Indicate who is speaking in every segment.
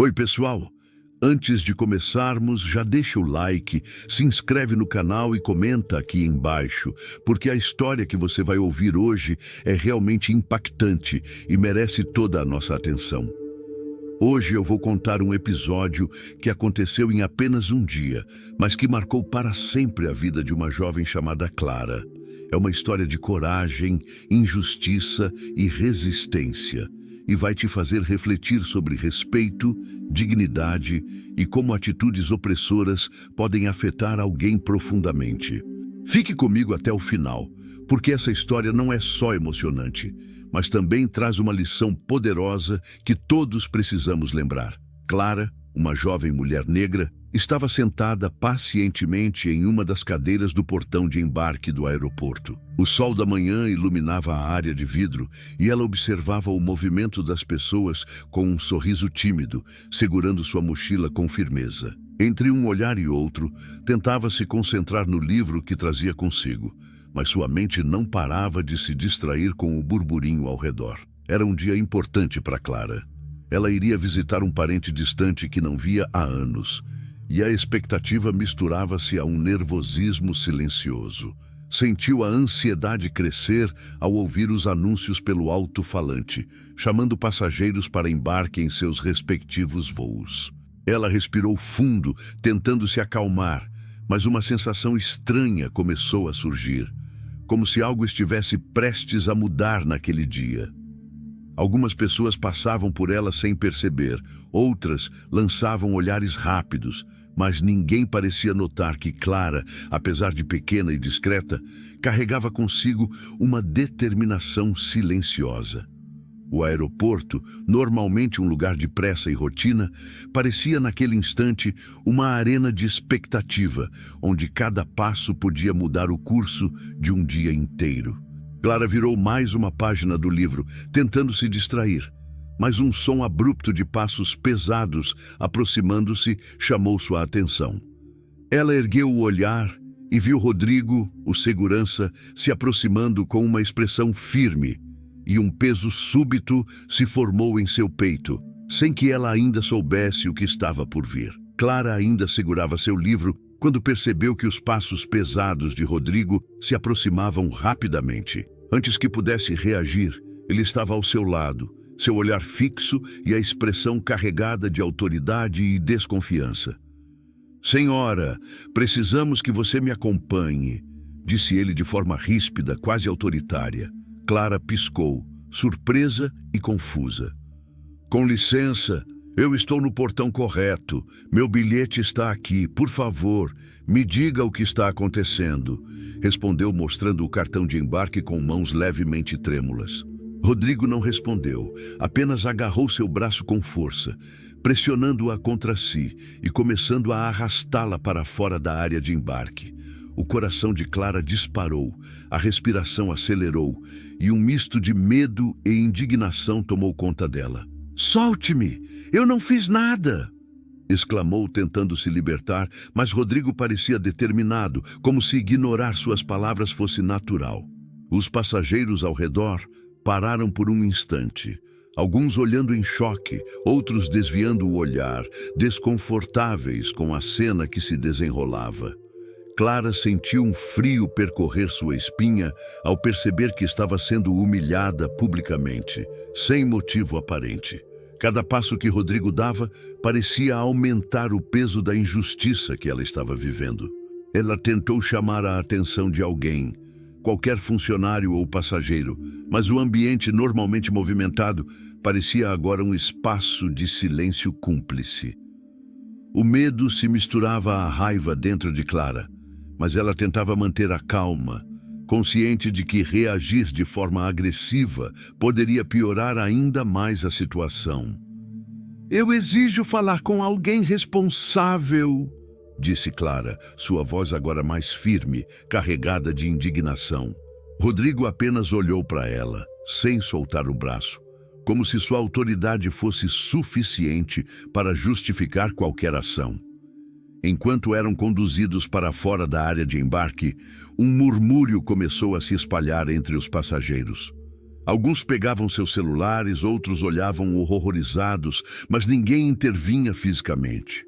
Speaker 1: Oi, pessoal! Antes de começarmos, já deixa o like, se inscreve no canal e comenta aqui embaixo, porque a história que você vai ouvir hoje é realmente impactante e merece toda a nossa atenção. Hoje eu vou contar um episódio que aconteceu em apenas um dia, mas que marcou para sempre a vida de uma jovem chamada Clara. É uma história de coragem, injustiça e resistência, e vai te fazer refletir sobre respeito, dignidade e como atitudes opressoras podem afetar alguém profundamente. Fique comigo até o final, porque essa história não é só emocionante, mas também traz uma lição poderosa que todos precisamos lembrar. Clara, uma jovem mulher negra, estava sentada pacientemente em uma das cadeiras do portão de embarque do aeroporto. O sol da manhã iluminava a área de vidro e ela observava o movimento das pessoas com um sorriso tímido, segurando sua mochila com firmeza. Entre um olhar e outro, tentava se concentrar no livro que trazia consigo, mas sua mente não parava de se distrair com o burburinho ao redor. Era um dia importante para Clara. Ela iria visitar um parente distante que não via há anos, e a expectativa misturava-se a um nervosismo silencioso. Sentiu a ansiedade crescer ao ouvir os anúncios pelo alto-falante, chamando passageiros para embarque em seus respectivos voos. Ela respirou fundo, tentando se acalmar, mas uma sensação estranha começou a surgir, como se algo estivesse prestes a mudar naquele dia. Algumas pessoas passavam por ela sem perceber, outras lançavam olhares rápidos, mas ninguém parecia notar que Clara, apesar de pequena e discreta, carregava consigo uma determinação silenciosa. O aeroporto, normalmente um lugar de pressa e rotina, parecia naquele instante uma arena de expectativa, onde cada passo podia mudar o curso de um dia inteiro. Clara virou mais uma página do livro, tentando se distrair, mas um som abrupto de passos pesados aproximando-se chamou sua atenção. Ela ergueu o olhar e viu Rodrigo, o segurança, se aproximando com uma expressão firme, e um peso súbito se formou em seu peito, sem que ela ainda soubesse o que estava por vir. Clara ainda segurava seu livro quando percebeu que os passos pesados de Rodrigo se aproximavam rapidamente. Antes que pudesse reagir, ele estava ao seu lado, seu olhar fixo e a expressão carregada de autoridade e desconfiança. "Senhora, precisamos que você me acompanhe", disse ele de forma ríspida, quase autoritária. Clara piscou, surpresa e confusa. "Com licença, eu estou no portão correto. Meu bilhete está aqui. Por favor, me diga o que está acontecendo", respondeu, mostrando o cartão de embarque com mãos levemente trêmulas. Rodrigo não respondeu, apenas agarrou seu braço com força, pressionando-a contra si e começando a arrastá-la para fora da área de embarque. O coração de Clara disparou, a respiração acelerou e um misto de medo e indignação tomou conta dela. "Solte-me! Eu não fiz nada!", exclamou, tentando se libertar, mas Rodrigo parecia determinado, como se ignorar suas palavras fosse natural. Os passageiros ao redor pararam por um instante, alguns olhando em choque, outros desviando o olhar, desconfortáveis com a cena que se desenrolava. Clara sentiu um frio percorrer sua espinha ao perceber que estava sendo humilhada publicamente, sem motivo aparente. Cada passo que Rodrigo dava parecia aumentar o peso da injustiça que ela estava vivendo. Ela tentou chamar a atenção de alguém, qualquer funcionário ou passageiro, mas o ambiente normalmente movimentado parecia agora um espaço de silêncio cúmplice. O medo se misturava à raiva dentro de Clara, mas ela tentava manter a calma, consciente de que reagir de forma agressiva poderia piorar ainda mais a situação. "Eu exijo falar com alguém responsável", disse Clara, sua voz agora mais firme, carregada de indignação. Rodrigo apenas olhou para ela, sem soltar o braço, como se sua autoridade fosse suficiente para justificar qualquer ação. Enquanto eram conduzidos para fora da área de embarque, um murmúrio começou a se espalhar entre os passageiros. Alguns pegavam seus celulares, outros olhavam horrorizados, mas ninguém intervinha fisicamente.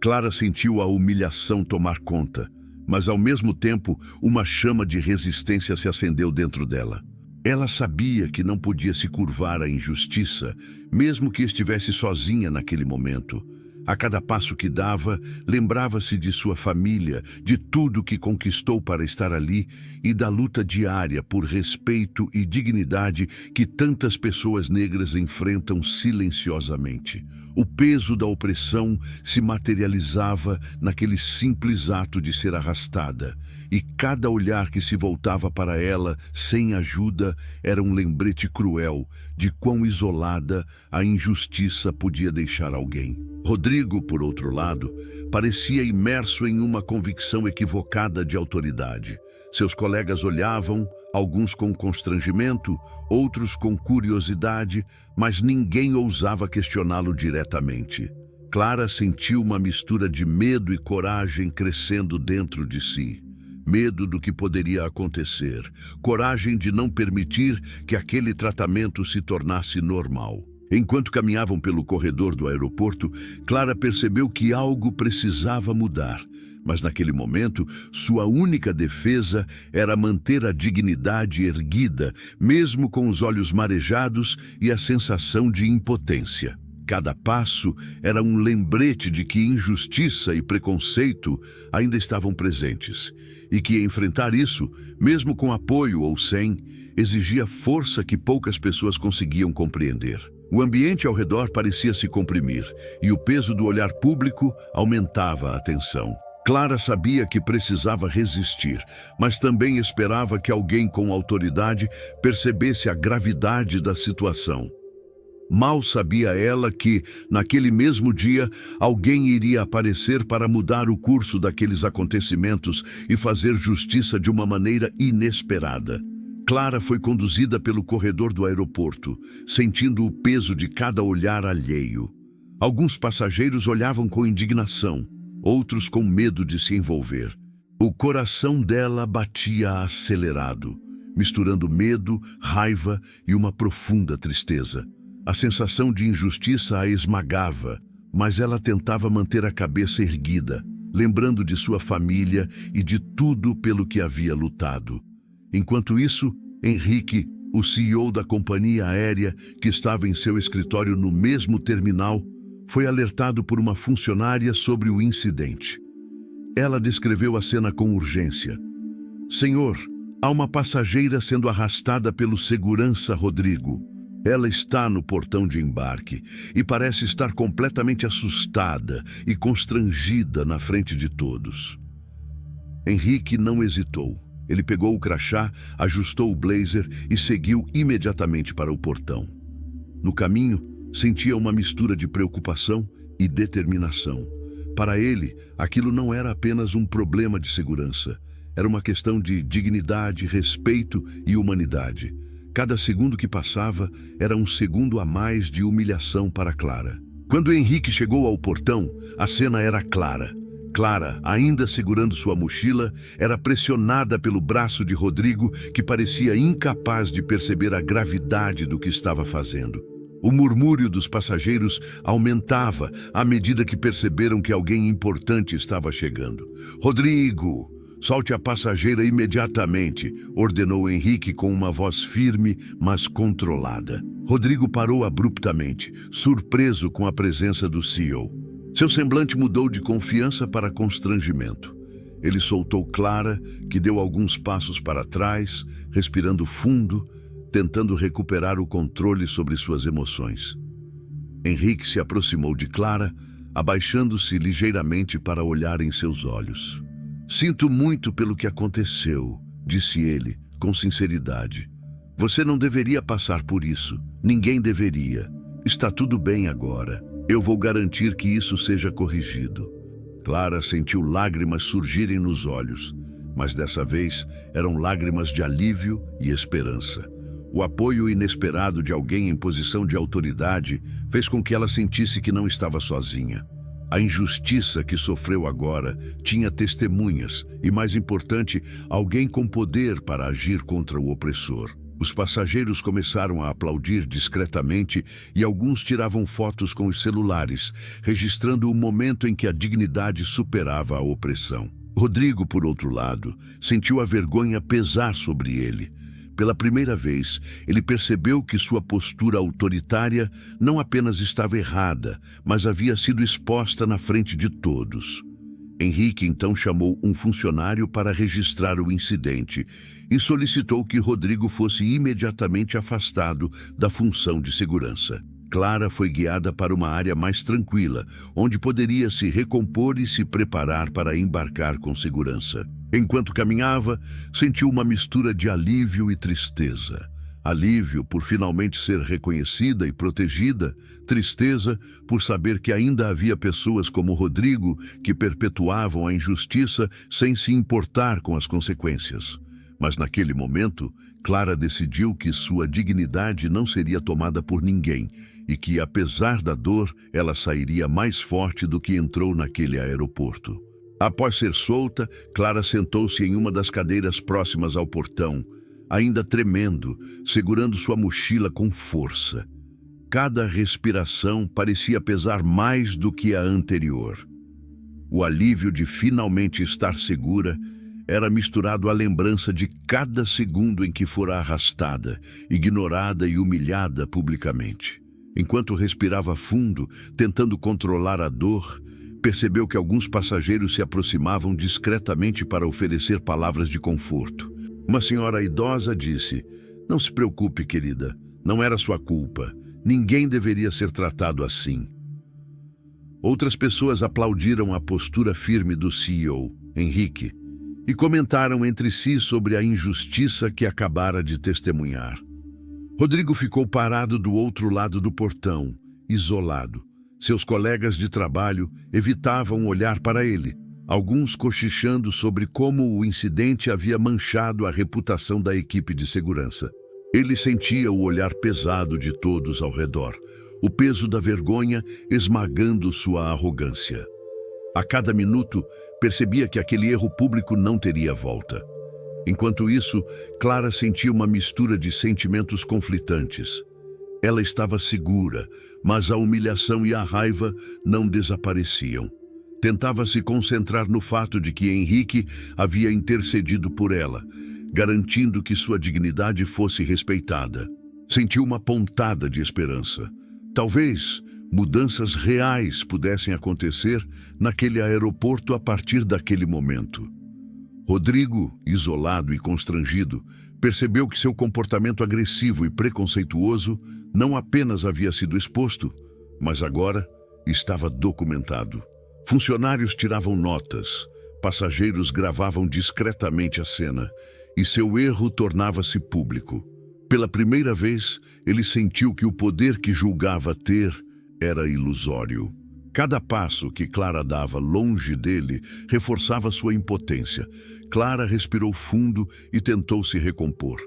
Speaker 1: Clara sentiu a humilhação tomar conta, mas ao mesmo tempo uma chama de resistência se acendeu dentro dela. Ela sabia que não podia se curvar à injustiça, mesmo que estivesse sozinha naquele momento. A cada passo que dava, lembrava-se de sua família, de tudo que conquistou para estar ali e da luta diária por respeito e dignidade que tantas pessoas negras enfrentam silenciosamente. O peso da opressão se materializava naquele simples ato de ser arrastada, e cada olhar que se voltava para ela sem ajuda era um lembrete cruel de quão isolada a injustiça podia deixar alguém. Rodrigo, por outro lado, parecia imerso em uma convicção equivocada de autoridade. Seus colegas olhavam, alguns com constrangimento, outros com curiosidade, mas ninguém ousava questioná-lo diretamente. Clara sentiu uma mistura de medo e coragem crescendo dentro de si. Medo do que poderia acontecer, coragem de não permitir que aquele tratamento se tornasse normal. Enquanto caminhavam pelo corredor do aeroporto, Clara percebeu que algo precisava mudar. Mas naquele momento, sua única defesa era manter a dignidade erguida, mesmo com os olhos marejados e a sensação de impotência. Cada passo era um lembrete de que injustiça e preconceito ainda estavam presentes, e que enfrentar isso, mesmo com apoio ou sem, exigia força que poucas pessoas conseguiam compreender. O ambiente ao redor parecia se comprimir, e o peso do olhar público aumentava a tensão. Clara sabia que precisava resistir, mas também esperava que alguém com autoridade percebesse a gravidade da situação. Mal sabia ela que, naquele mesmo dia, alguém iria aparecer para mudar o curso daqueles acontecimentos e fazer justiça de uma maneira inesperada. Clara foi conduzida pelo corredor do aeroporto, sentindo o peso de cada olhar alheio. Alguns passageiros olhavam com indignação, outros com medo de se envolver. O coração dela batia acelerado, misturando medo, raiva e uma profunda tristeza. A sensação de injustiça a esmagava, mas ela tentava manter a cabeça erguida, lembrando de sua família e de tudo pelo que havia lutado. Enquanto isso, Henrique, o CEO da companhia aérea que estava em seu escritório no mesmo terminal, foi alertado por uma funcionária sobre o incidente. Ela descreveu a cena com urgência. "Senhor, há uma passageira sendo arrastada pelo segurança Rodrigo. Ela está no portão de embarque e parece estar completamente assustada e constrangida na frente de todos." Henrique não hesitou. Ele pegou o crachá, ajustou o blazer e seguiu imediatamente para o portão. No caminho, sentia uma mistura de preocupação e determinação. Para ele, aquilo não era apenas um problema de segurança. Era uma questão de dignidade, respeito e humanidade. Cada segundo que passava era um segundo a mais de humilhação para Clara. Quando Henrique chegou ao portão, a cena era clara. Clara, ainda segurando sua mochila, era pressionada pelo braço de Rodrigo, que parecia incapaz de perceber a gravidade do que estava fazendo. O murmúrio dos passageiros aumentava à medida que perceberam que alguém importante estava chegando. "Rodrigo, solte a passageira imediatamente", ordenou Henrique com uma voz firme, mas controlada. Rodrigo parou abruptamente, surpreso com a presença do CEO. Seu semblante mudou de confiança para constrangimento. Ele soltou Clara, que deu alguns passos para trás, respirando fundo, tentando recuperar o controle sobre suas emoções. Henrique se aproximou de Clara, abaixando-se ligeiramente para olhar em seus olhos. "Sinto muito pelo que aconteceu", disse ele, com sinceridade. "Você não deveria passar por isso. Ninguém deveria. Está tudo bem agora. Eu vou garantir que isso seja corrigido." Clara sentiu lágrimas surgirem nos olhos, mas dessa vez eram lágrimas de alívio e esperança. O apoio inesperado de alguém em posição de autoridade fez com que ela sentisse que não estava sozinha. A injustiça que sofreu agora tinha testemunhas e, mais importante, alguém com poder para agir contra o opressor. Os passageiros começaram a aplaudir discretamente e alguns tiravam fotos com os celulares, registrando o momento em que a dignidade superava a opressão. Rodrigo, por outro lado, sentiu a vergonha pesar sobre ele. Pela primeira vez, ele percebeu que sua postura autoritária não apenas estava errada, mas havia sido exposta na frente de todos. Henrique então chamou um funcionário para registrar o incidente e solicitou que Rodrigo fosse imediatamente afastado da função de segurança. Clara foi guiada para uma área mais tranquila, onde poderia se recompor e se preparar para embarcar com segurança. Enquanto caminhava, sentiu uma mistura de alívio e tristeza. Alívio por finalmente ser reconhecida e protegida, tristeza por saber que ainda havia pessoas como Rodrigo que perpetuavam a injustiça sem se importar com as consequências. Mas naquele momento, Clara decidiu que sua dignidade não seria tomada por ninguém e que, apesar da dor, ela sairia mais forte do que entrou naquele aeroporto. Após ser solta, Clara sentou-se em uma das cadeiras próximas ao portão, ainda tremendo, segurando sua mochila com força. Cada respiração parecia pesar mais do que a anterior. O alívio de finalmente estar segura era misturado à lembrança de cada segundo em que fora arrastada, ignorada e humilhada publicamente. Enquanto respirava fundo, tentando controlar a dor, percebeu que alguns passageiros se aproximavam discretamente para oferecer palavras de conforto. Uma senhora idosa disse: "Não se preocupe, querida, não era sua culpa. Ninguém deveria ser tratado assim." Outras pessoas aplaudiram a postura firme do CEO, Henrique, e comentaram entre si sobre a injustiça que acabara de testemunhar. Rodrigo ficou parado do outro lado do portão, isolado. Seus colegas de trabalho evitavam olhar para ele, alguns cochichando sobre como o incidente havia manchado a reputação da equipe de segurança. Ele sentia o olhar pesado de todos ao redor, o peso da vergonha esmagando sua arrogância. A cada minuto, percebia que aquele erro público não teria volta. Enquanto isso, Clara sentia uma mistura de sentimentos conflitantes. Ela estava segura, mas a humilhação e a raiva não desapareciam. Tentava se concentrar no fato de que Henrique havia intercedido por ela, garantindo que sua dignidade fosse respeitada. Sentiu uma pontada de esperança. Talvez mudanças reais pudessem acontecer naquele aeroporto a partir daquele momento. Rodrigo, isolado e constrangido, percebeu que seu comportamento agressivo e preconceituoso não apenas havia sido exposto, mas agora estava documentado. Funcionários tiravam notas, passageiros gravavam discretamente a cena, e seu erro tornava-se público. Pela primeira vez, ele sentiu que o poder que julgava ter era ilusório. Cada passo que Clara dava longe dele reforçava sua impotência. Clara respirou fundo e tentou se recompor.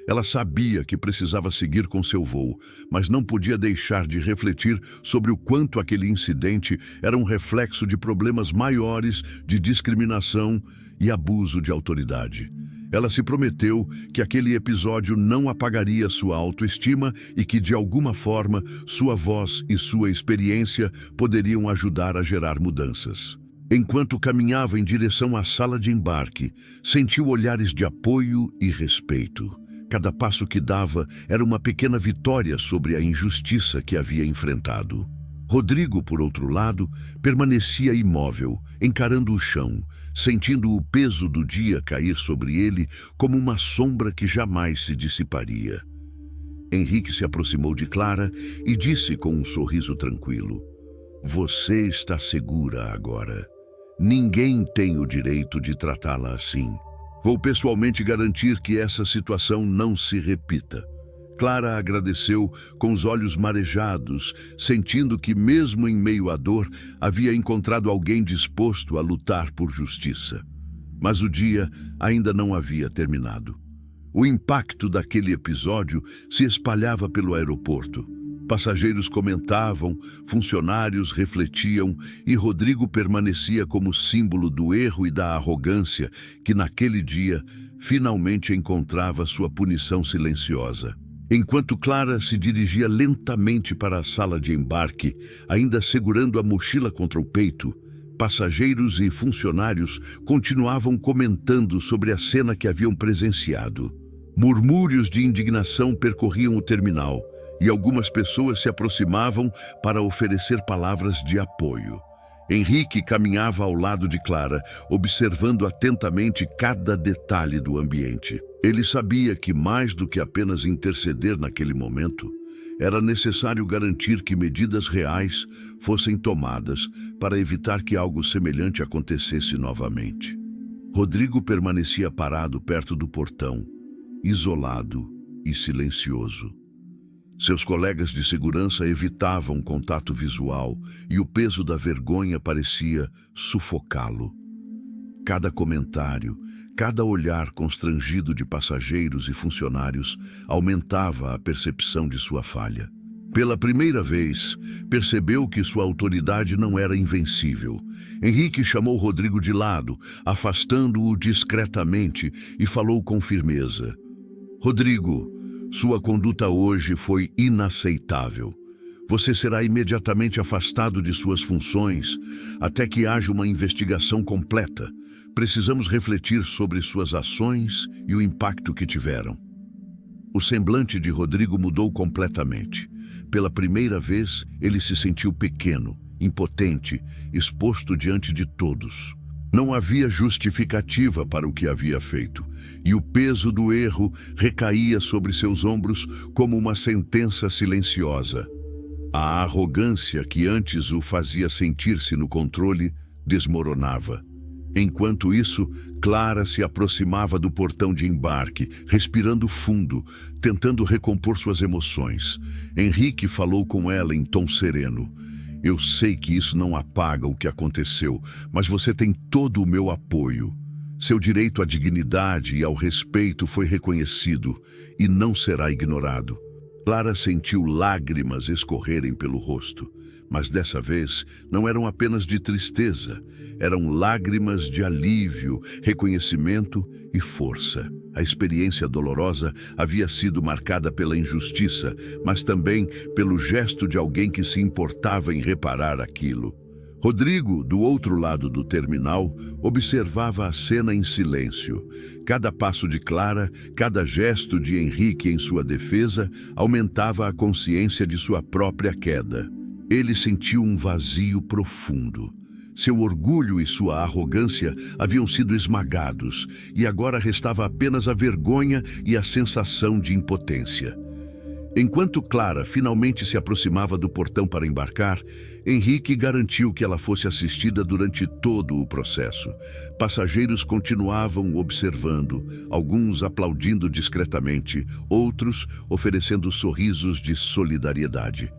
Speaker 1: Ela sabia que precisava seguir com seu voo, mas não podia deixar de refletir sobre o quanto aquele incidente era um reflexo de problemas maiores de discriminação e abuso de autoridade. Ela se prometeu que aquele episódio não apagaria sua autoestima e que, de alguma forma, sua voz e sua experiência poderiam ajudar a gerar mudanças. Enquanto caminhava em direção à sala de embarque, sentiu olhares de apoio e respeito. Cada passo que dava era uma pequena vitória sobre a injustiça que havia enfrentado. Rodrigo, por outro lado, permanecia imóvel, encarando o chão, sentindo o peso do dia cair sobre ele como uma sombra que jamais se dissiparia. Henrique se aproximou de Clara e disse com um sorriso tranquilo: "Você está segura agora. Ninguém tem o direito de tratá-la assim. Vou pessoalmente garantir que essa situação não se repita." Clara agradeceu com os olhos marejados, sentindo que, mesmo em meio à dor, havia encontrado alguém disposto a lutar por justiça. Mas o dia ainda não havia terminado. O impacto daquele episódio se espalhava pelo aeroporto. Passageiros comentavam, funcionários refletiam e Rodrigo permanecia como símbolo do erro e da arrogância que naquele dia finalmente encontrava sua punição silenciosa. Enquanto Clara se dirigia lentamente para a sala de embarque, ainda segurando a mochila contra o peito, passageiros e funcionários continuavam comentando sobre a cena que haviam presenciado. Murmúrios de indignação percorriam o terminal e algumas pessoas se aproximavam para oferecer palavras de apoio. Henrique caminhava ao lado de Clara, observando atentamente cada detalhe do ambiente. Ele sabia que, mais do que apenas interceder naquele momento, era necessário garantir que medidas reais fossem tomadas para evitar que algo semelhante acontecesse novamente. Rodrigo permanecia parado perto do portão, isolado e silencioso. Seus colegas de segurança evitavam contato visual e o peso da vergonha parecia sufocá-lo. Cada comentário, cada olhar constrangido de passageiros e funcionários aumentava a percepção de sua falha. Pela primeira vez, percebeu que sua autoridade não era invencível. Henrique chamou Rodrigo de lado, afastando-o discretamente, e falou com firmeza: "Rodrigo, sua conduta hoje foi inaceitável. Você será imediatamente afastado de suas funções até que haja uma investigação completa. Precisamos refletir sobre suas ações e o impacto que tiveram." O semblante de Rodrigo mudou completamente. Pela primeira vez, ele se sentiu pequeno, impotente, exposto diante de todos. Não havia justificativa para o que havia feito, e o peso do erro recaía sobre seus ombros como uma sentença silenciosa. A arrogância que antes o fazia sentir-se no controle desmoronava. Enquanto isso, Clara se aproximava do portão de embarque, respirando fundo, tentando recompor suas emoções. Henrique falou com ela em tom sereno: "Eu sei que isso não apaga o que aconteceu, mas você tem todo o meu apoio. Seu direito à dignidade e ao respeito foi reconhecido e não será ignorado." Clara sentiu lágrimas escorrerem pelo rosto, mas dessa vez não eram apenas de tristeza, eram lágrimas de alívio, reconhecimento e força. A experiência dolorosa havia sido marcada pela injustiça, mas também pelo gesto de alguém que se importava em reparar aquilo. Rodrigo, do outro lado do terminal, observava a cena em silêncio. Cada passo de Clara, cada gesto de Henrique em sua defesa, aumentava a consciência de sua própria queda. Ele sentiu um vazio profundo. Seu orgulho e sua arrogância haviam sido esmagados, e agora restava apenas a vergonha e a sensação de impotência. Enquanto Clara finalmente se aproximava do portão para embarcar, Henrique garantiu que ela fosse assistida durante todo o processo. Passageiros continuavam observando, alguns aplaudindo discretamente, outros oferecendo sorrisos de solidariedade.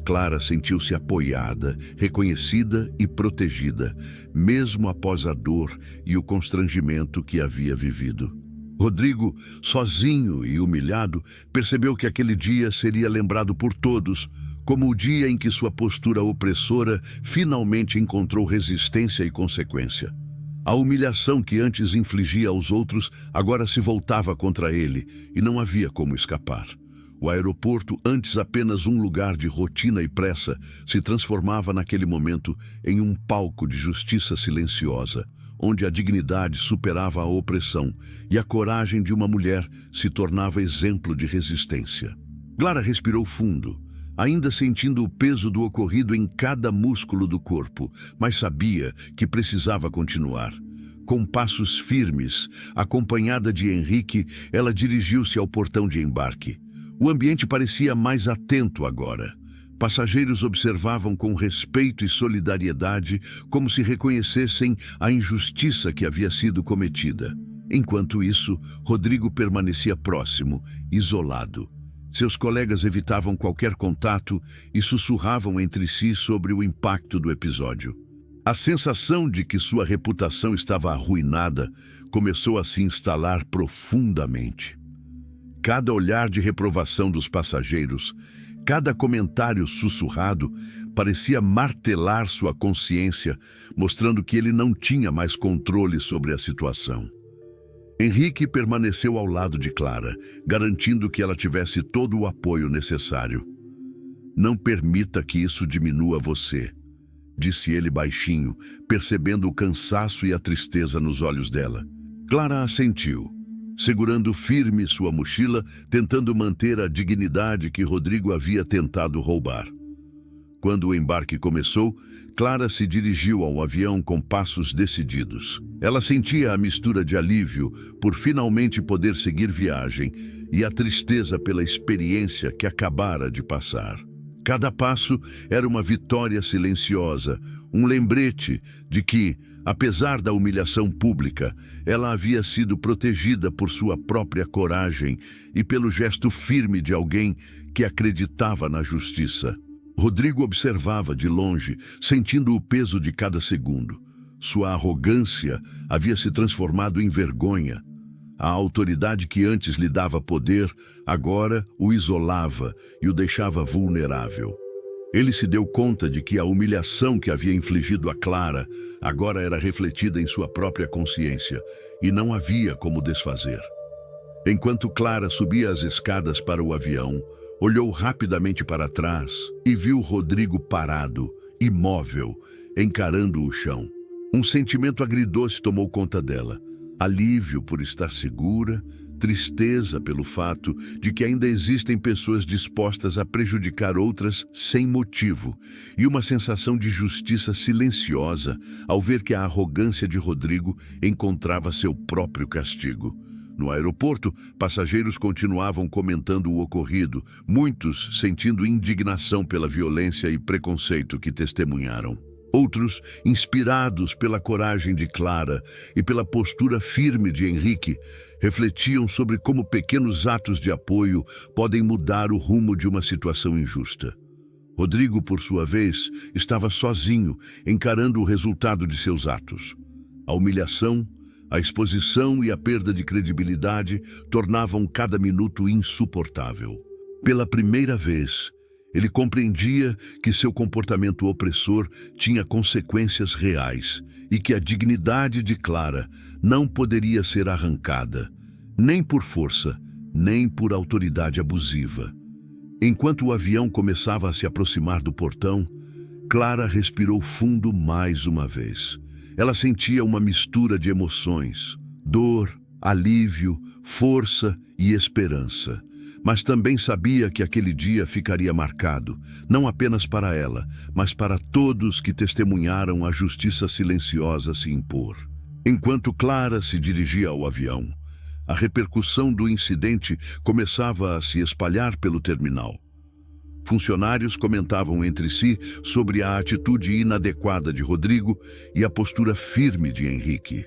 Speaker 1: Clara sentiu-se apoiada, reconhecida e protegida, mesmo após a dor e o constrangimento que havia vivido. Rodrigo, sozinho e humilhado, percebeu que aquele dia seria lembrado por todos como o dia em que sua postura opressora finalmente encontrou resistência e consequência. A humilhação que antes infligia aos outros agora se voltava contra ele e não havia como escapar. O aeroporto, antes apenas um lugar de rotina e pressa, se transformava naquele momento em um palco de justiça silenciosa, onde a dignidade superava a opressão e a coragem de uma mulher se tornava exemplo de resistência. Clara respirou fundo, ainda sentindo o peso do ocorrido em cada músculo do corpo, mas sabia que precisava continuar. Com passos firmes, acompanhada de Henrique, ela dirigiu-se ao portão de embarque. O ambiente parecia mais atento agora. Passageiros observavam com respeito e solidariedade, como se reconhecessem a injustiça que havia sido cometida. Enquanto isso, Rodrigo permanecia próximo, isolado. Seus colegas evitavam qualquer contato e sussurravam entre si sobre o impacto do episódio. A sensação de que sua reputação estava arruinada começou a se instalar profundamente. Cada olhar de reprovação dos passageiros Cada comentário sussurrado parecia martelar sua consciência, mostrando que ele não tinha mais controle sobre a situação. Henrique permaneceu ao lado de Clara, garantindo que ela tivesse todo o apoio necessário. "Não permita que isso diminua você", disse ele baixinho, percebendo o cansaço e a tristeza nos olhos dela. Clara assentiu, segurando firme sua mochila, tentando manter a dignidade que Rodrigo havia tentado roubar. Quando o embarque começou, Clara se dirigiu ao avião com passos decididos. Ela sentia a mistura de alívio por finalmente poder seguir viagem e a tristeza pela experiência que acabara de passar. Cada passo era uma vitória silenciosa, um lembrete de que, apesar da humilhação pública, ela havia sido protegida por sua própria coragem e pelo gesto firme de alguém que acreditava na justiça. Rodrigo observava de longe, sentindo o peso de cada segundo. Sua arrogância havia se transformado em vergonha. A autoridade que antes lhe dava poder, agora o isolava e o deixava vulnerável. Ele se deu conta de que a humilhação que havia infligido a Clara agora era refletida em sua própria consciência e não havia como desfazer. Enquanto Clara subia as escadas para o avião, olhou rapidamente para trás e viu Rodrigo parado, imóvel, encarando o chão. Um sentimento agridoce tomou conta dela. Alívio por estar segura, tristeza pelo fato de que ainda existem pessoas dispostas a prejudicar outras sem motivo, e uma sensação de justiça silenciosa ao ver que a arrogância de Rodrigo encontrava seu próprio castigo. No aeroporto, passageiros continuavam comentando o ocorrido, muitos sentindo indignação pela violência e preconceito que testemunharam. Outros, inspirados pela coragem de Clara e pela postura firme de Henrique, refletiam sobre como pequenos atos de apoio podem mudar o rumo de uma situação injusta. Rodrigo, por sua vez, estava sozinho, encarando o resultado de seus atos. A humilhação, a exposição e a perda de credibilidade tornavam cada minuto insuportável. Pela primeira vez, ele compreendia que seu comportamento opressor tinha consequências reais e que a dignidade de Clara não poderia ser arrancada, nem por força, nem por autoridade abusiva. Enquanto o avião começava a se aproximar do portão, Clara respirou fundo mais uma vez. Ela sentia uma mistura de emoções, dor, alívio, força e esperança. Mas também sabia que aquele dia ficaria marcado, não apenas para ela, mas para todos que testemunharam a justiça silenciosa se impor. Enquanto Clara se dirigia ao avião, a repercussão do incidente começava a se espalhar pelo terminal. Funcionários comentavam entre si sobre a atitude inadequada de Rodrigo e a postura firme de Henrique.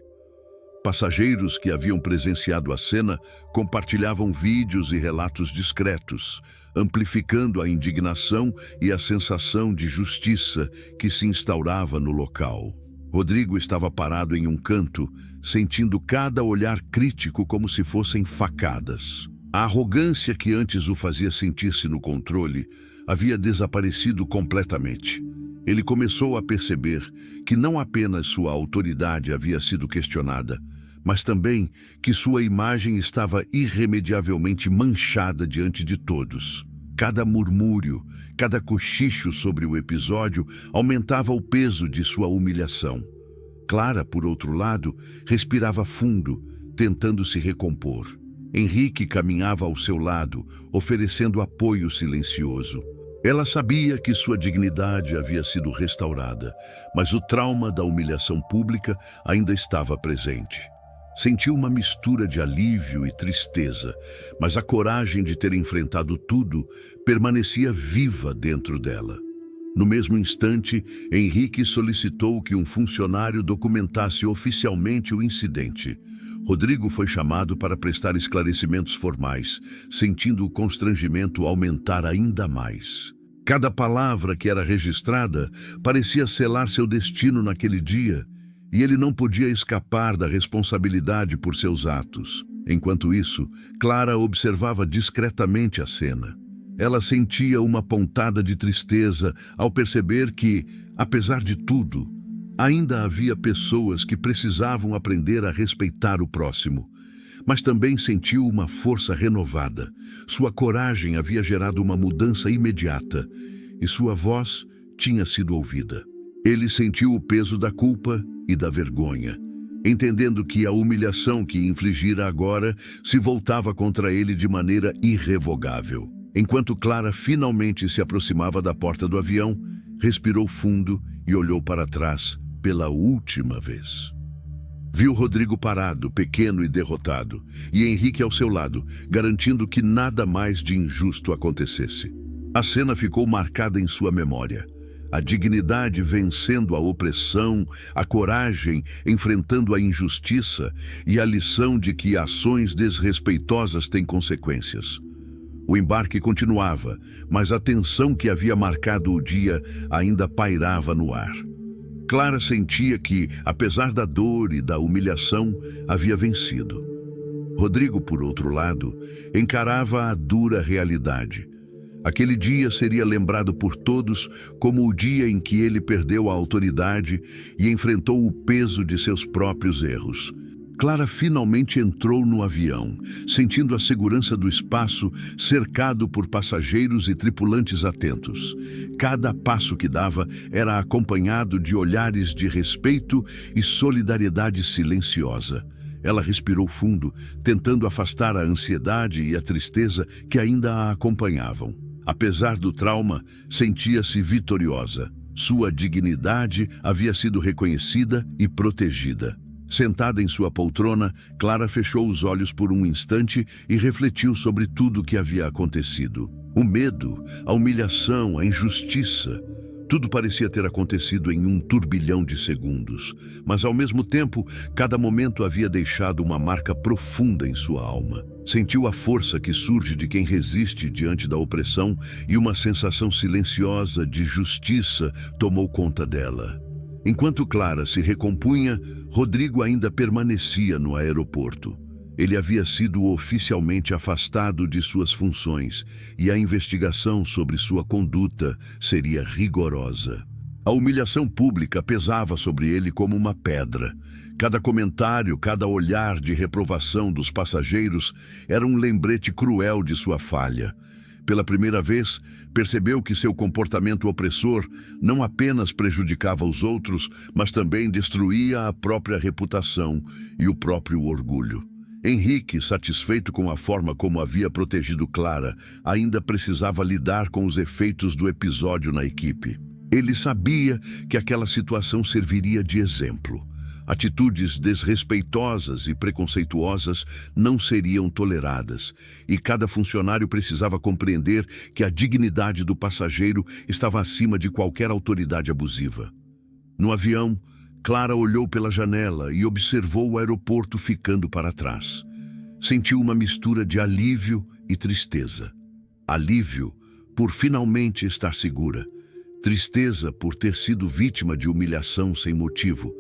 Speaker 1: Passageiros que haviam presenciado a cena compartilhavam vídeos e relatos discretos, amplificando a indignação e a sensação de justiça que se instaurava no local. Rodrigo estava parado em um canto, sentindo cada olhar crítico como se fossem facadas. A arrogância que antes o fazia sentir-se no controle havia desaparecido completamente. Ele começou a perceber que não apenas sua autoridade havia sido questionada, mas também que sua imagem estava irremediavelmente manchada diante de todos. Cada murmúrio, cada cochicho sobre o episódio aumentava o peso de sua humilhação. Clara, por outro lado, respirava fundo, tentando se recompor. Henrique caminhava ao seu lado, oferecendo apoio silencioso. Ela sabia que sua dignidade havia sido restaurada, mas o trauma da humilhação pública ainda estava presente. Sentiu uma mistura de alívio e tristeza, mas a coragem de ter enfrentado tudo permanecia viva dentro dela. No mesmo instante, Henrique solicitou que um funcionário documentasse oficialmente o incidente. Rodrigo foi chamado para prestar esclarecimentos formais, sentindo o constrangimento aumentar ainda mais. Cada palavra que era registrada parecia selar seu destino naquele dia, e ele não podia escapar da responsabilidade por seus atos. Enquanto isso, Clara observava discretamente a cena. Ela sentia uma pontada de tristeza ao perceber que, apesar de tudo, ainda havia pessoas que precisavam aprender a respeitar o próximo. Mas também sentiu uma força renovada. Sua coragem havia gerado uma mudança imediata e sua voz tinha sido ouvida. Ele sentiu o peso da culpa e da vergonha, entendendo que a humilhação que infligira agora se voltava contra ele de maneira irrevogável. Enquanto Clara finalmente se aproximava da porta do avião, respirou fundo e olhou para trás pela última vez. Viu Rodrigo parado, pequeno e derrotado, e Henrique ao seu lado, garantindo que nada mais de injusto acontecesse. A cena ficou marcada em sua memória. A dignidade vencendo a opressão, a coragem enfrentando a injustiça e a lição de que ações desrespeitosas têm consequências. O embarque continuava, mas a tensão que havia marcado o dia ainda pairava no ar. Clara sentia que, apesar da dor e da humilhação, havia vencido. Rodrigo, por outro lado, encarava a dura realidade. Aquele dia seria lembrado por todos como o dia em que ele perdeu a autoridade e enfrentou o peso de seus próprios erros. Clara finalmente entrou no avião, sentindo a segurança do espaço, cercado por passageiros e tripulantes atentos. Cada passo que dava era acompanhado de olhares de respeito e solidariedade silenciosa. Ela respirou fundo, tentando afastar a ansiedade e a tristeza que ainda a acompanhavam. Apesar do trauma, sentia-se vitoriosa. Sua dignidade havia sido reconhecida e protegida. Sentada em sua poltrona, Clara fechou os olhos por um instante e refletiu sobre tudo o que havia acontecido. O medo, a humilhação, a injustiça, tudo parecia ter acontecido em um turbilhão de segundos. Mas, ao mesmo tempo, cada momento havia deixado uma marca profunda em sua alma. Sentiu a força que surge de quem resiste diante da opressão e uma sensação silenciosa de justiça tomou conta dela. Enquanto Clara se recompunha, Rodrigo ainda permanecia no aeroporto. Ele havia sido oficialmente afastado de suas funções e a investigação sobre sua conduta seria rigorosa. A humilhação pública pesava sobre ele como uma pedra. Cada comentário, cada olhar de reprovação dos passageiros era um lembrete cruel de sua falha. Pela primeira vez, percebeu que seu comportamento opressor não apenas prejudicava os outros, mas também destruía a própria reputação e o próprio orgulho. Henrique, satisfeito com a forma como havia protegido Clara, ainda precisava lidar com os efeitos do episódio na equipe. Ele sabia que aquela situação serviria de exemplo. Atitudes desrespeitosas e preconceituosas não seriam toleradas, e cada funcionário precisava compreender que a dignidade do passageiro estava acima de qualquer autoridade abusiva. No avião, Clara olhou pela janela e observou o aeroporto ficando para trás. Sentiu uma mistura de alívio e tristeza. Alívio por finalmente estar segura. Tristeza por ter sido vítima de humilhação sem motivo,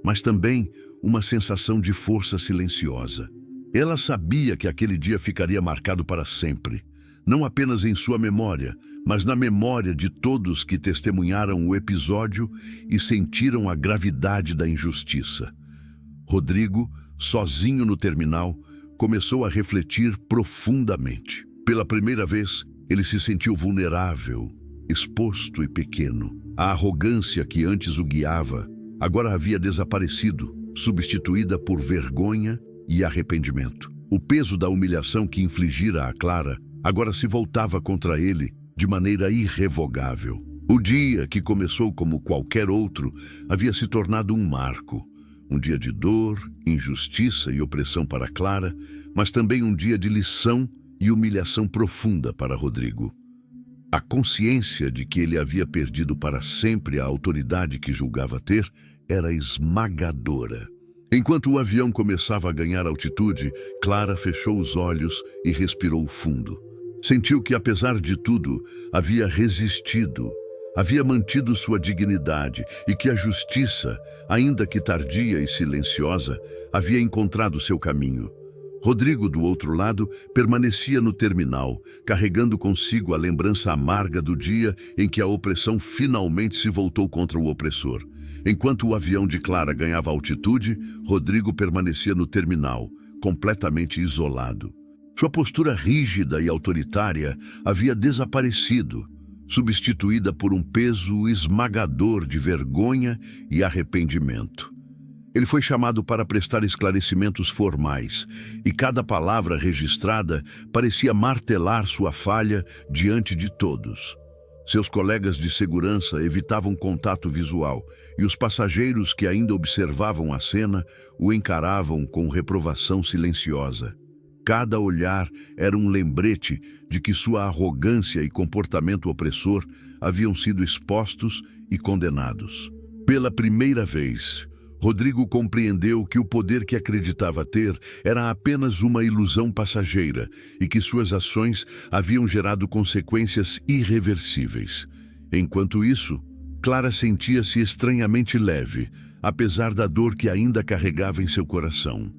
Speaker 1: mas também uma sensação de força silenciosa. Ela sabia que aquele dia ficaria marcado para sempre, não apenas em sua memória, mas na memória de todos que testemunharam o episódio e sentiram a gravidade da injustiça. Rodrigo, sozinho no terminal, começou a refletir profundamente. Pela primeira vez, ele se sentiu vulnerável, exposto e pequeno. A arrogância que antes o guiava agora havia desaparecido, substituída por vergonha e arrependimento. O peso da humilhação que infligira a Clara agora se voltava contra ele de maneira irrevogável. O dia, que começou como qualquer outro, havia se tornado um marco. Um dia de dor, injustiça e opressão para Clara, mas também um dia de lição e humilhação profunda para Rodrigo. A consciência de que ele havia perdido para sempre a autoridade que julgava ter era esmagadora. Enquanto o avião começava a ganhar altitude, Clara fechou os olhos e respirou fundo. Sentiu que, apesar de tudo, havia resistido, havia mantido sua dignidade e que a justiça, ainda que tardia e silenciosa, havia encontrado seu caminho. Rodrigo, do outro lado, permanecia no terminal, carregando consigo a lembrança amarga do dia em que a opressão finalmente se voltou contra o opressor. Enquanto o avião de Clara ganhava altitude, Rodrigo permanecia no terminal, completamente isolado. Sua postura rígida e autoritária havia desaparecido, substituída por um peso esmagador de vergonha e arrependimento. Ele foi chamado para prestar esclarecimentos formais, e cada palavra registrada parecia martelar sua falha diante de todos. Seus colegas de segurança evitavam contato visual, e os passageiros que ainda observavam a cena o encaravam com reprovação silenciosa. Cada olhar era um lembrete de que sua arrogância e comportamento opressor haviam sido expostos e condenados. Pela primeira vez, Rodrigo compreendeu que o poder que acreditava ter era apenas uma ilusão passageira e que suas ações haviam gerado consequências irreversíveis. Enquanto isso, Clara sentia-se estranhamente leve, apesar da dor que ainda carregava em seu coração.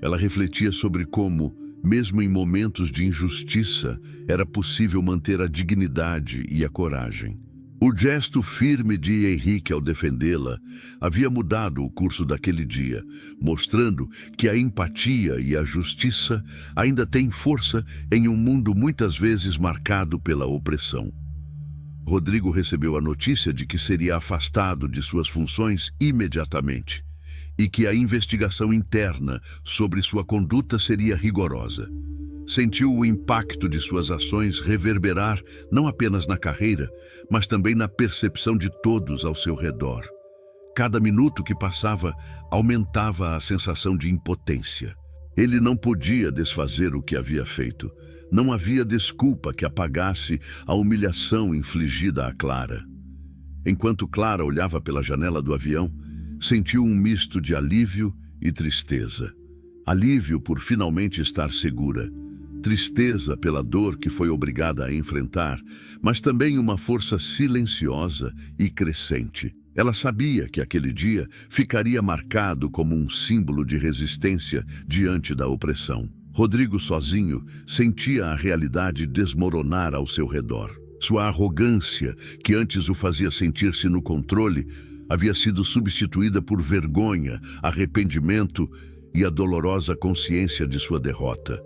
Speaker 1: Ela refletia sobre como, mesmo em momentos de injustiça, era possível manter a dignidade e a coragem. O gesto firme de Henrique ao defendê-la havia mudado o curso daquele dia, mostrando que a empatia e a justiça ainda têm força em um mundo muitas vezes marcado pela opressão. Rodrigo recebeu a notícia de que seria afastado de suas funções imediatamente e que a investigação interna sobre sua conduta seria rigorosa. Sentiu o impacto de suas ações reverberar não apenas na carreira, mas também na percepção de todos ao seu redor. Cada minuto que passava aumentava a sensação de impotência. Ele não podia desfazer o que havia feito. Não havia desculpa que apagasse a humilhação infligida a Clara. Enquanto Clara olhava pela janela do avião, sentiu um misto de alívio e tristeza. Alívio por finalmente estar segura. Tristeza pela dor que foi obrigada a enfrentar, mas também uma força silenciosa e crescente. Ela sabia que aquele dia ficaria marcado como um símbolo de resistência diante da opressão. Rodrigo, sozinho, sentia a realidade desmoronar ao seu redor. Sua arrogância, que antes o fazia sentir-se no controle, havia sido substituída por vergonha, arrependimento e a dolorosa consciência de sua derrota.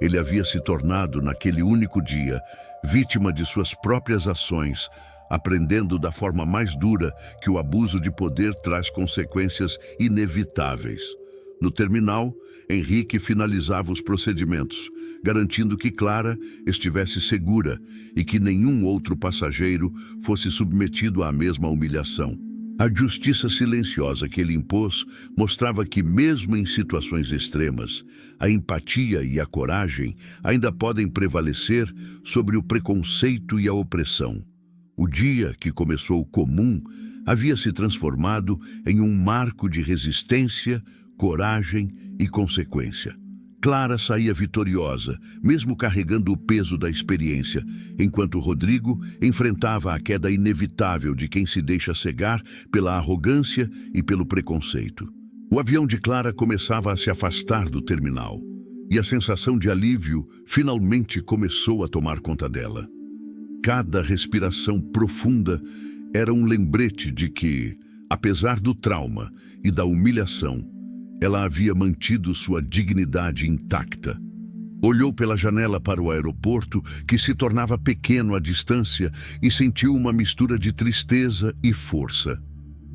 Speaker 1: Ele havia se tornado, naquele único dia, vítima de suas próprias ações, aprendendo da forma mais dura que o abuso de poder traz consequências inevitáveis. No terminal, Henrique finalizava os procedimentos, garantindo que Clara estivesse segura e que nenhum outro passageiro fosse submetido à mesma humilhação. A justiça silenciosa que ele impôs mostrava que, mesmo em situações extremas, a empatia e a coragem ainda podem prevalecer sobre o preconceito e a opressão. O dia que começou comum havia se transformado em um marco de resistência, coragem e consequência. Clara saía vitoriosa, mesmo carregando o peso da experiência, enquanto Rodrigo enfrentava a queda inevitável de quem se deixa cegar pela arrogância e pelo preconceito. O avião de Clara começava a se afastar do terminal, e a sensação de alívio finalmente começou a tomar conta dela. Cada respiração profunda era um lembrete de que, apesar do trauma e da humilhação, ela havia mantido sua dignidade intacta. Olhou pela janela para o aeroporto, que se tornava pequeno à distância, e sentiu uma mistura de tristeza e força.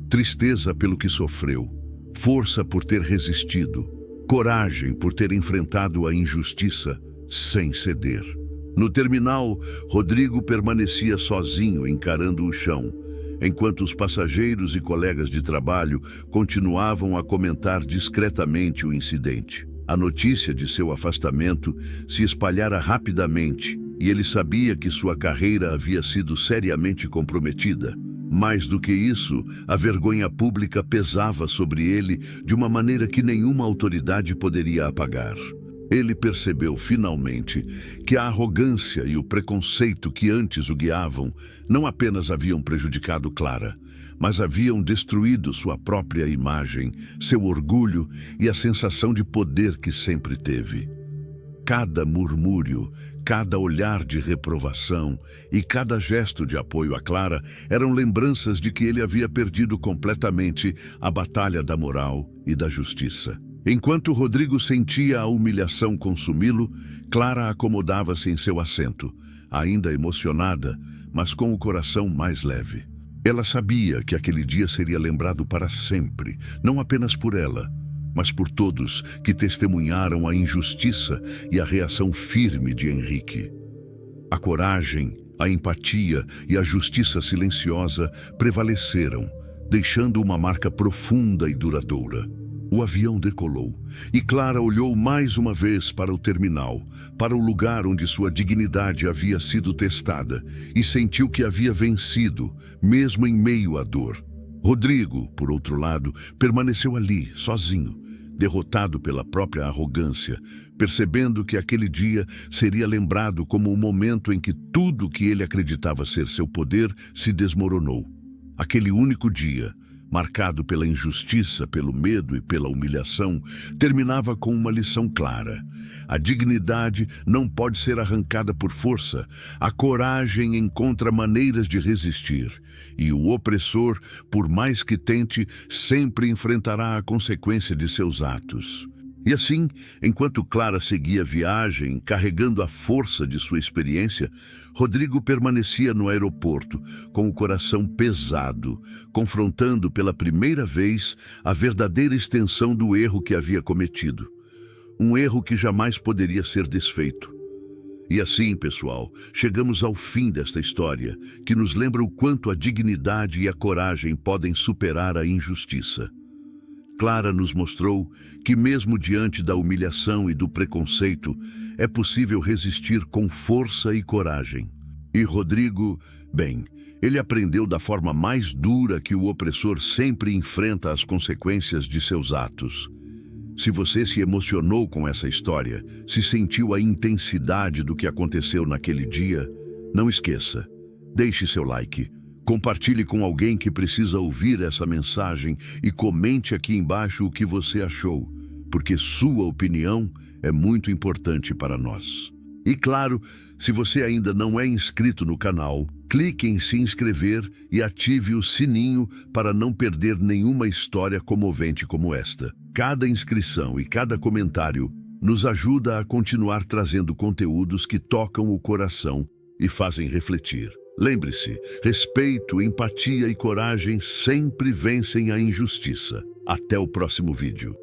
Speaker 1: Tristeza pelo que sofreu, força por ter resistido, coragem por ter enfrentado a injustiça sem ceder. No terminal, Rodrigo permanecia sozinho encarando o chão, enquanto os passageiros e colegas de trabalho continuavam a comentar discretamente o incidente. A notícia de seu afastamento se espalhara rapidamente e ele sabia que sua carreira havia sido seriamente comprometida. Mais do que isso, a vergonha pública pesava sobre ele de uma maneira que nenhuma autoridade poderia apagar. Ele percebeu finalmente que a arrogância e o preconceito que antes o guiavam não apenas haviam prejudicado Clara, mas haviam destruído sua própria imagem, seu orgulho e a sensação de poder que sempre teve. Cada murmúrio, cada olhar de reprovação e cada gesto de apoio a Clara eram lembranças de que ele havia perdido completamente a batalha da moral e da justiça. Enquanto Rodrigo sentia a humilhação consumi-lo, Clara acomodava-se em seu assento, ainda emocionada, mas com o coração mais leve. Ela sabia que aquele dia seria lembrado para sempre, não apenas por ela, mas por todos que testemunharam a injustiça e a reação firme de Henrique. A coragem, a empatia e a justiça silenciosa prevaleceram, deixando uma marca profunda e duradoura. O avião decolou e Clara olhou mais uma vez para o terminal, para o lugar onde sua dignidade havia sido testada, e sentiu que havia vencido, mesmo em meio à dor. Rodrigo, por outro lado, permaneceu ali, sozinho, derrotado pela própria arrogância, percebendo que aquele dia seria lembrado como o momento em que tudo que ele acreditava ser seu poder se desmoronou. Aquele único dia, marcado pela injustiça, pelo medo e pela humilhação, terminava com uma lição clara. A dignidade não pode ser arrancada por força. A coragem encontra maneiras de resistir. E o opressor, por mais que tente, sempre enfrentará a consequência de seus atos. E assim, enquanto Clara seguia a viagem, carregando a força de sua experiência, Rodrigo permanecia no aeroporto, com o coração pesado, confrontando pela primeira vez a verdadeira extensão do erro que havia cometido. Um erro que jamais poderia ser desfeito. E assim, pessoal, chegamos ao fim desta história, que nos lembra o quanto a dignidade e a coragem podem superar a injustiça. Clara nos mostrou que, mesmo diante da humilhação e do preconceito, é possível resistir com força e coragem. E Rodrigo, bem, ele aprendeu da forma mais dura que o opressor sempre enfrenta as consequências de seus atos. Se você se emocionou com essa história, se sentiu a intensidade do que aconteceu naquele dia, não esqueça, deixe seu like. Compartilhe com alguém que precisa ouvir essa mensagem e comente aqui embaixo o que você achou, porque sua opinião é muito importante para nós. E claro, se você ainda não é inscrito no canal, clique em se inscrever e ative o sininho para não perder nenhuma história comovente como esta. Cada inscrição e cada comentário nos ajuda a continuar trazendo conteúdos que tocam o coração e fazem refletir. Lembre-se, respeito, empatia e coragem sempre vencem a injustiça. Até o próximo vídeo.